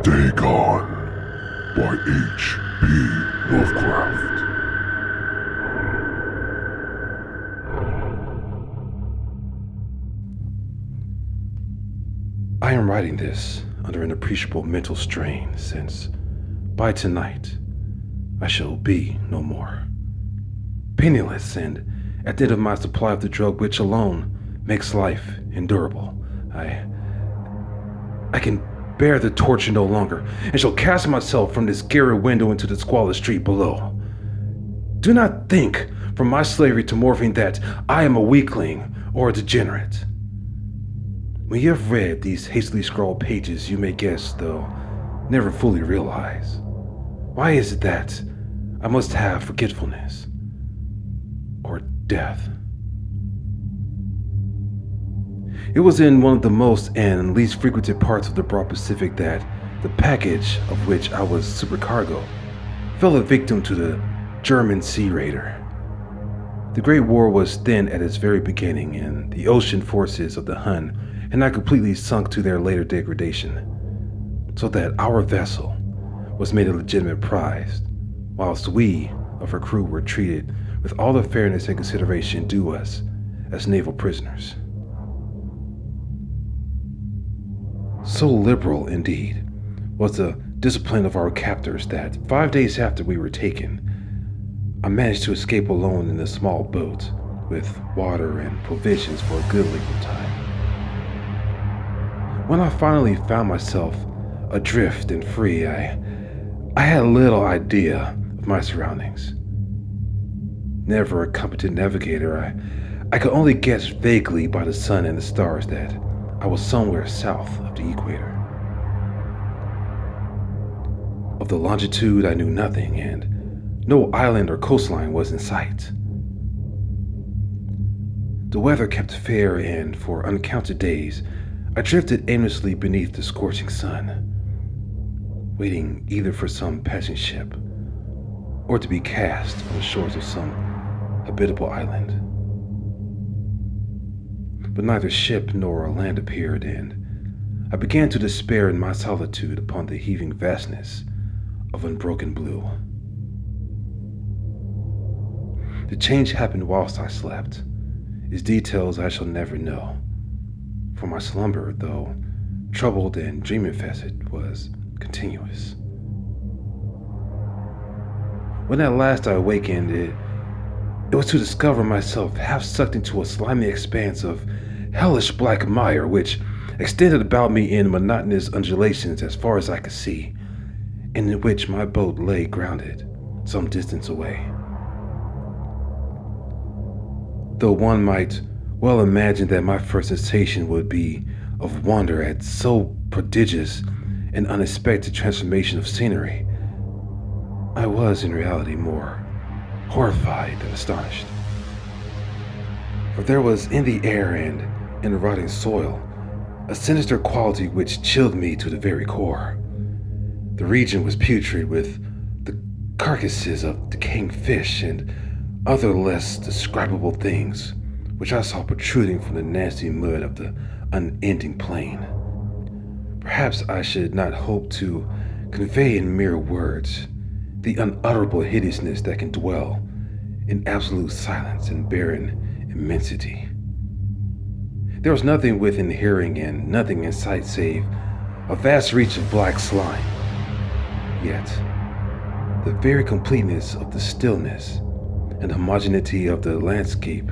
DAGON by H.P. Lovecraft. I am writing this under an appreciable mental strain since, by tonight, I shall be no more. Penniless and at the end of my supply of the drug which alone makes life endurable, I can bear the torture no longer and shall cast myself from this garret window into the squalid street below. Do not think from my slavery to morphine that I am a weakling or a degenerate. When you have read these hastily scrawled pages, you may guess, though never fully realize, why is it that I must have forgetfulness or death? It was in one of the most and least frequented parts of the broad Pacific that the package, of which I was supercargo, fell a victim to the German sea raider. The Great War was then at its very beginning, and the ocean forces of the Hun had not completely sunk to their later degradation, so that our vessel was made a legitimate prize, whilst we of her crew were treated with all the fairness and consideration due us as naval prisoners. So liberal, indeed, was the discipline of our captors that 5 days after we were taken, I managed to escape alone in a small boat with water and provisions for a good length of time. When I finally found myself adrift and free, I had little idea of my surroundings. Never a competent navigator, I could only guess vaguely by the sun and the stars that I was somewhere south of the equator. Of the longitude, I knew nothing, and no island or coastline was in sight. The weather kept fair, and for uncounted days, I drifted aimlessly beneath the scorching sun, waiting either for some passing ship or to be cast on the shores of some habitable island. But neither ship nor land appeared, and I began to despair in my solitude upon the heaving vastness of unbroken blue. The change happened whilst I slept. Its details I shall never know, for my slumber, though troubled and dream-infested, was continuous. When at last I awakened, it was to discover myself half sucked into a slimy expanse of hellish black mire which extended about me in monotonous undulations as far as I could see, and in which my boat lay grounded some distance away. Though one might well imagine that my first sensation would be of wonder at so prodigious and unexpected transformation of scenery, I was in reality more horrified than astonished. For there was in the air and in the rotting soil a sinister quality which chilled me to the very core. The region was putrid with the carcasses of decaying fish and other less describable things which I saw protruding from the nasty mud of the unending plain. Perhaps I should not hope to convey in mere words the unutterable hideousness that can dwell in absolute silence and barren immensity. There was nothing within hearing and nothing in sight save a vast reach of black slime. Yet, the very completeness of the stillness and homogeneity of the landscape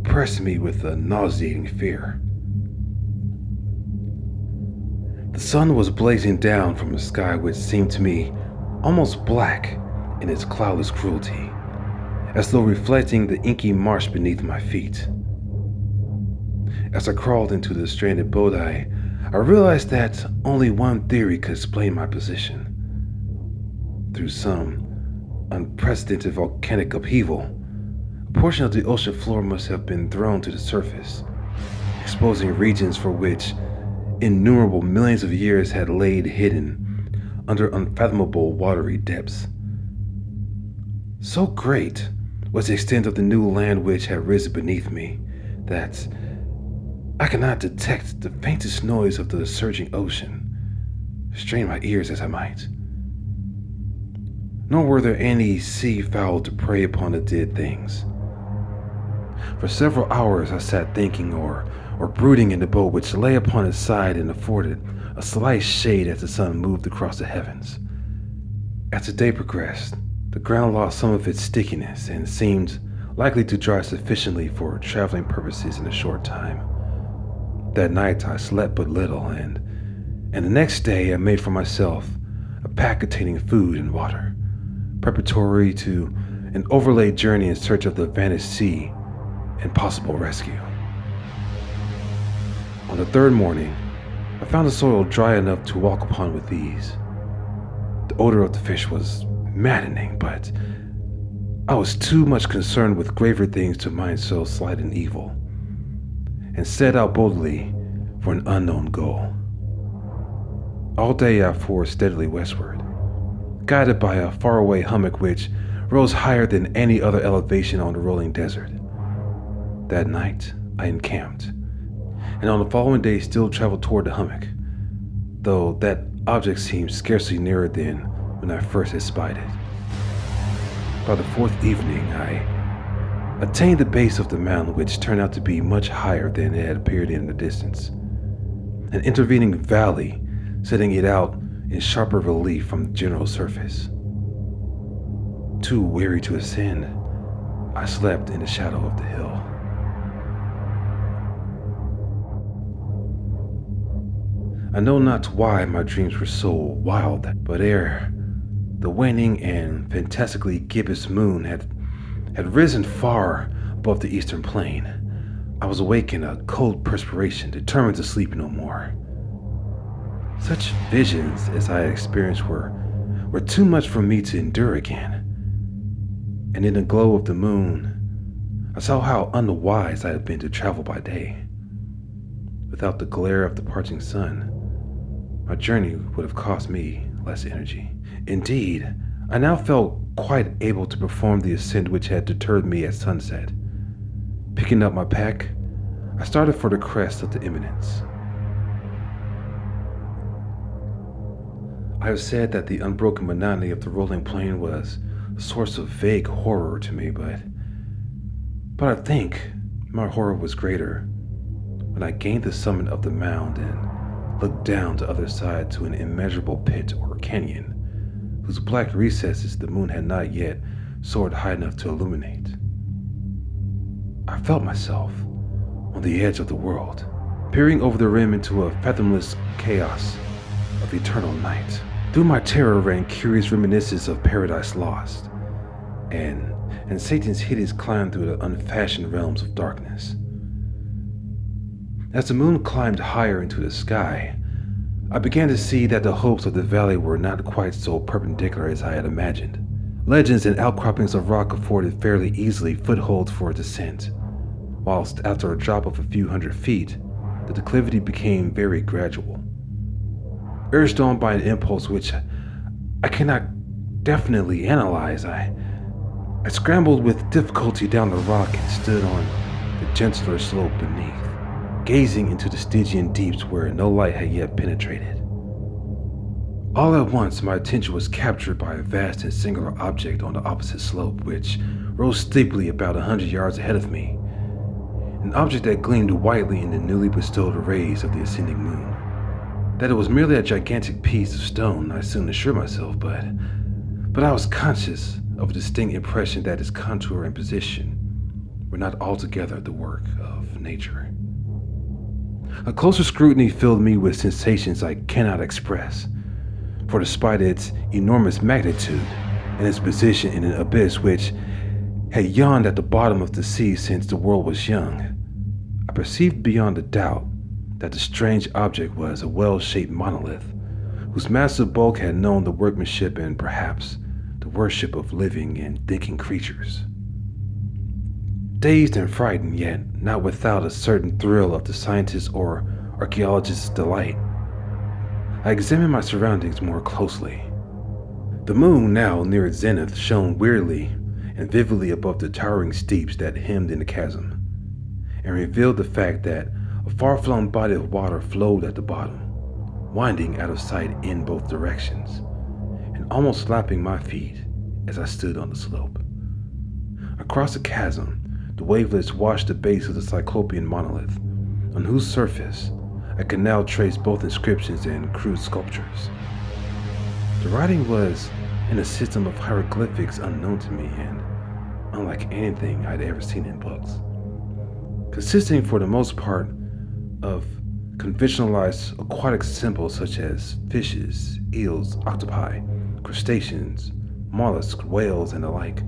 oppressed me with a nauseating fear. The sun was blazing down from a sky which seemed to me almost black in its cloudless cruelty, as though reflecting the inky marsh beneath my feet. As I crawled into the stranded boat, I realized that only one theory could explain my position. Through some unprecedented volcanic upheaval, a portion of the ocean floor must have been thrown to the surface, exposing regions for which innumerable millions of years had laid hidden under unfathomable watery depths. So great was the extent of the new land which had risen beneath me that I could not detect the faintest noise of the surging ocean, strain my ears as I might. Nor were there any sea fowl to prey upon the dead things. For several hours I sat thinking or brooding in the boat, which lay upon its side and afforded a slight shade as the sun moved across the heavens. As the day progressed, the ground lost some of its stickiness and seemed likely to dry sufficiently for traveling purposes in a short time. That night I slept but little, and the next day I made for myself a pack containing food and water, preparatory to an overland journey in search of the vanished sea and possible rescue. On the third morning, I found the soil dry enough to walk upon with ease. The odor of the fish was maddening, but I was too much concerned with graver things to mind so slight an evil, and set out boldly for an unknown goal. All day I forged steadily westward, guided by a faraway hummock which rose higher than any other elevation on the rolling desert. That night I encamped, and on the following day still traveled toward the hummock, though that object seemed scarcely nearer than when I first espied it. By the fourth evening, I attained the base of the mountain, which turned out to be much higher than it had appeared in the distance, an intervening valley setting it out in sharper relief from the general surface. Too weary to ascend, I slept in the shadow of the hill. I know not why my dreams were so wild, but ere the waning and fantastically gibbous moon had risen far above the eastern plain, I was awake in a cold perspiration, determined to sleep no more. Such visions as I had experienced were too much for me to endure again. And in the glow of the moon, I saw how unwise I had been to travel by day. Without the glare of the parching sun, my journey would have cost me less energy. Indeed, I now felt quite able to perform the ascent which had deterred me at sunset. Picking up my pack, I started for the crest of the eminence. I have said that the unbroken monotony of the rolling plain was a source of vague horror to me, but I think my horror was greater when I gained the summit of the mound and looked down the other side to an immeasurable pit or canyon, whose black recesses the moon had not yet soared high enough to illuminate. I felt myself on the edge of the world, peering over the rim into a fathomless chaos of eternal night. Through my terror ran curious reminiscences of Paradise Lost, and Satan's hideous climb through the unfashioned realms of darkness. As the moon climbed higher into the sky, I began to see that the hopes of the valley were not quite so perpendicular as I had imagined. Legends and outcroppings of rock afforded fairly easily footholds for a descent, whilst after a drop of a few hundred feet, the declivity became very gradual. Urged on by an impulse which I cannot definitely analyze, I scrambled with difficulty down the rock and stood on the gentler slope beneath, gazing into the Stygian deeps where no light had yet penetrated. All at once my attention was captured by a vast and singular object on the opposite slope, which rose steeply about 100 yards ahead of me, an object that gleamed whitely in the newly bestowed rays of the ascending moon. That it was merely a gigantic piece of stone, I soon assured myself, but I was conscious of a distinct impression that its contour and position were not altogether the work of nature. A closer scrutiny filled me with sensations I cannot express, for despite its enormous magnitude and its position in an abyss which had yawned at the bottom of the sea since the world was young, I perceived beyond a doubt that the strange object was a well-shaped monolith, whose massive bulk had known the workmanship and perhaps the worship of living and thinking creatures. Dazed and frightened, yet not without a certain thrill of the scientist's or archaeologist's delight, I examined my surroundings more closely. The moon, now near its zenith, shone weirdly and vividly above the towering steeps that hemmed in the chasm, and revealed the fact that a far-flung body of water flowed at the bottom, winding out of sight in both directions, and almost slapping my feet as I stood on the slope. Across the chasm, the wavelets washed the base of the Cyclopean monolith, on whose surface I could now trace both inscriptions and crude sculptures. The writing was in a system of hieroglyphics unknown to me and unlike anything I'd ever seen in books, consisting for the most part of conventionalized aquatic symbols such as fishes, eels, octopi, crustaceans, mollusks, whales, and the like.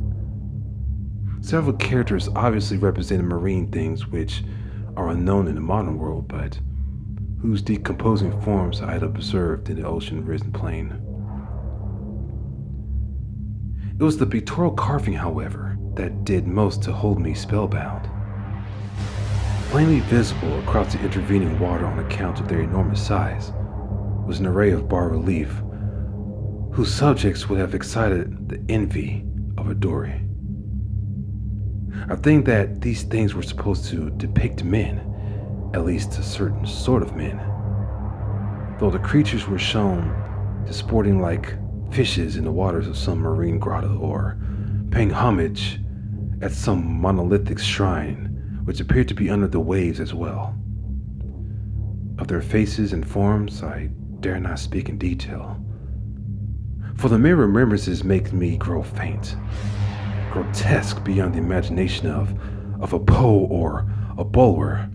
Several characters obviously represented marine things which are unknown in the modern world, but whose decomposing forms I had observed in the ocean-risen plain. It was the pictorial carving, however, that did most to hold me spellbound. Plainly visible across the intervening water on account of their enormous size was an array of bas-relief whose subjects would have excited the envy of a Dory. I think that these things were supposed to depict men, at least a certain sort of men, though the creatures were shown disporting like fishes in the waters of some marine grotto or paying homage at some monolithic shrine which appeared to be under the waves as well. Of their faces and forms I dare not speak in detail, for the mere remembrances make me grow faint, grotesque beyond the imagination of a Poe or a Bulwer.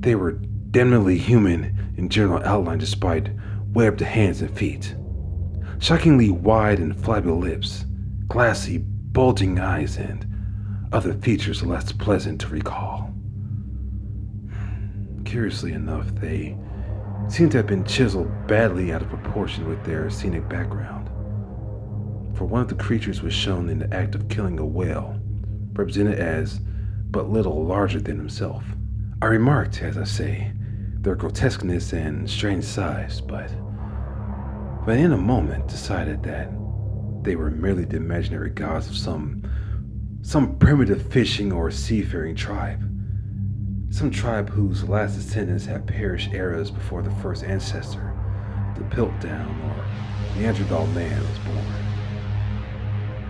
They were definitely human in general outline despite webbed hands and feet, shockingly wide and flabby lips, glassy, bulging eyes, and other features less pleasant to recall. Curiously enough, they seem to have been chiseled badly out of proportion with their scenic background, for one of the creatures was shown in the act of killing a whale, represented as but little larger than himself. I remarked, as I say, their grotesqueness and strange size, but in a moment decided that they were merely the imaginary gods of some primitive fishing or seafaring tribe. Some tribe whose last descendants had perished eras before the first ancestor, the Piltdown or Neanderthal man, was born.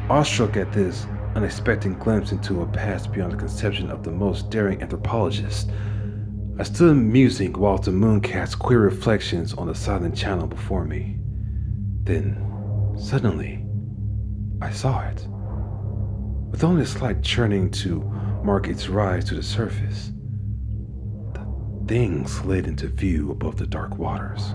Awestruck at this unexpected glimpse into a past beyond the conception of the most daring anthropologist, I stood musing while the moon cast queer reflections on the silent channel before me. Then, suddenly, I saw it. With only a slight churning to mark its rise to the surface, the thing slid into view above the dark waters.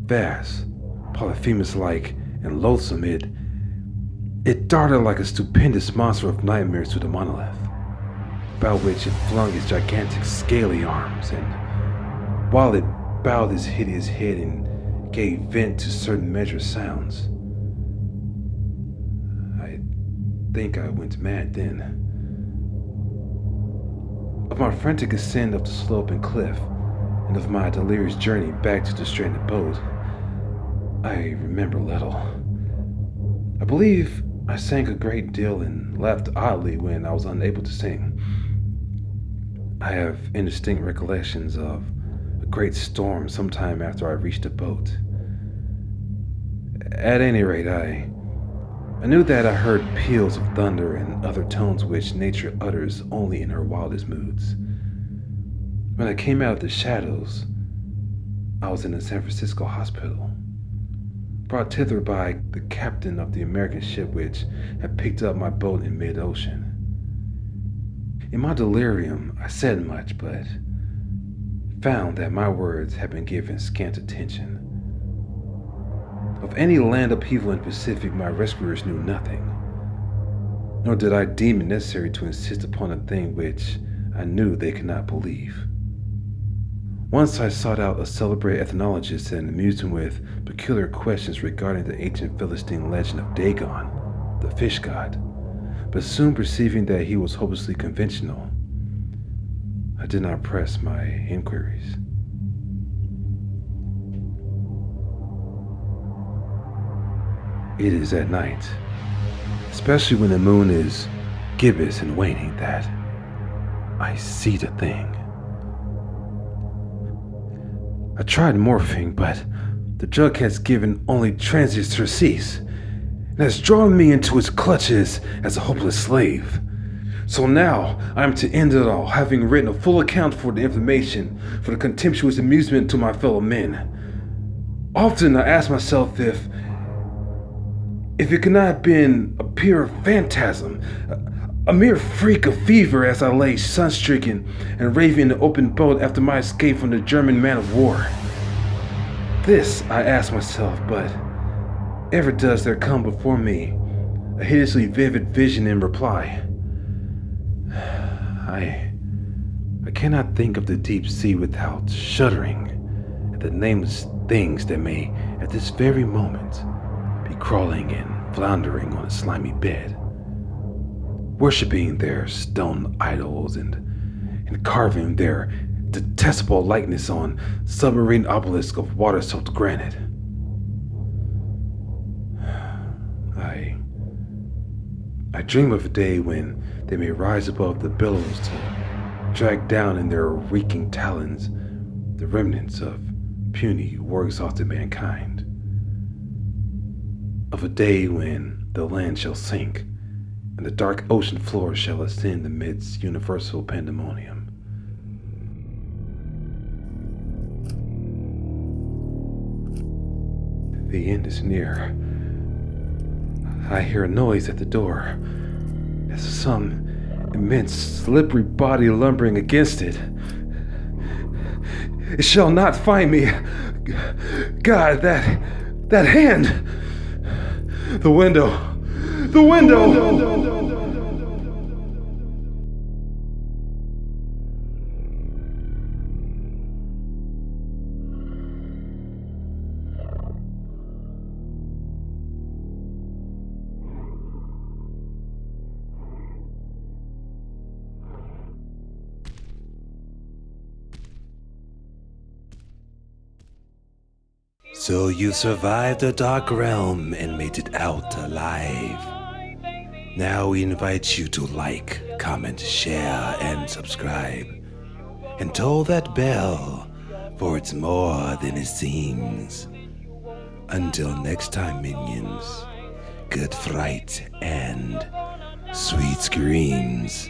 Vast, Polyphemus-like, and loathsome, it darted like a stupendous monster of nightmares to the monolith, about which it flung its gigantic scaly arms, and while it bowed its hideous head and gave vent to certain measured sounds, I think I went mad then. Of my frantic ascent up the slope and cliff, and of my delirious journey back to the stranded boat, I remember little. I believe I sang a great deal and laughed oddly when I was unable to sing. I have indistinct recollections of a great storm sometime after I reached the boat. At any rate, I knew that I heard peals of thunder and other tones which nature utters only in her wildest moods. When I came out of the shadows, I was in a San Francisco hospital, brought thither by the captain of the American ship which had picked up my boat in mid-ocean. In my delirium, I said much, but found that my words had been given scant attention. Of any land upheaval in the Pacific, my rescuers knew nothing, nor did I deem it necessary to insist upon a thing which I knew they could not believe. Once I sought out a celebrated ethnologist and amused him with peculiar questions regarding the ancient Philistine legend of Dagon, the fish god, but soon perceiving that he was hopelessly conventional, I did not press my inquiries. It is at night, especially when the moon is gibbous and waning, that I see the thing. I tried morphing, but the drug has given only transient surcease and has drawn me into its clutches as a hopeless slave. So now I am to end it all, having written a full account for the information, for the contemptuous amusement to my fellow men. Often I ask myself if it could not have been a pure phantasm, a mere freak of fever as I lay sun-stricken and raving in the open boat after my escape from the German man of war. This I ask myself, but ever does there come before me a hideously vivid vision in reply. I cannot think of the deep sea without shuddering at the nameless things that may, at this very moment, be crawling and floundering on a slimy bed, worshipping their stone idols and carving their detestable likeness on submarine obelisks of water-soaked granite. I dream of a day when they may rise above the billows to drag down in their reeking talons the remnants of puny, war-exhausted mankind. Of a day when the land shall sink and the dark ocean floor shall ascend amidst universal pandemonium. The end is near. I hear a noise at the door, as of some immense slippery body lumbering against it. It shall not find me. God, that hand! The window! The window! So you survived the dark realm and made it out alive. Now we invite you to like, comment, share, and subscribe. And toll that bell, for it's more than it seems. Until next time, minions, good fright and sweet screams.